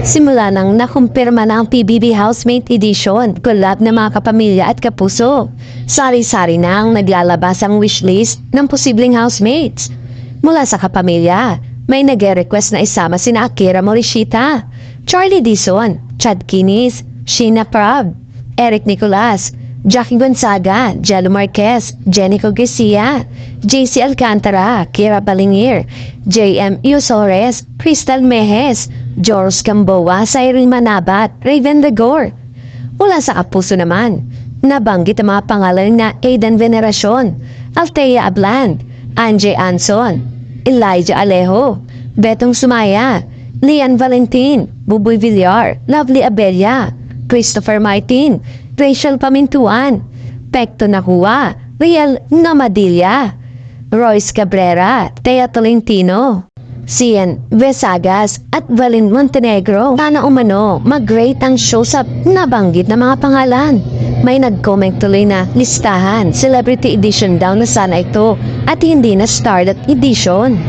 Simula nang nakumpirma na ang PBB Housemate Edition, collab na mga kapamilya at kapuso. Sari-sari na ang naglalabas ang wishlist ng posibleng housemates. Mula sa kapamilya, may nag-request na isama sina Akira Morishita, Charlie Dizon, Chad Kinis, Sheena Prab, Eric Nicolas, Jackie Gonzaga, Jello Marquez, Jenico Garcia, JC Alcantara, Kira Balingir, JM Yusores, Crystal Mejes, Joros Gamboa, Cyril Manabat, Raven Degor. Mula sa kapuso naman, nabanggit ang mga pangalan na Aidan Veneracion, Althea Abland, Anjay Anson, Elijah Alejo, Betong Sumaya, Lian Valentin, Buboy Villar, Lovely Abella, Christopher Martin, Rachel Pamintuan, Pecto Nakua, Riel Namadilla, Royce Cabrera, Thea Tolentino, Cian Vesagas at Valin Montenegro. Sana umano mag-rate ang show sa nabanggit na mga pangalan. May nag-comment tuloy na listahan, Celebrity Edition daw na sana ito at hindi na Starlet Edition.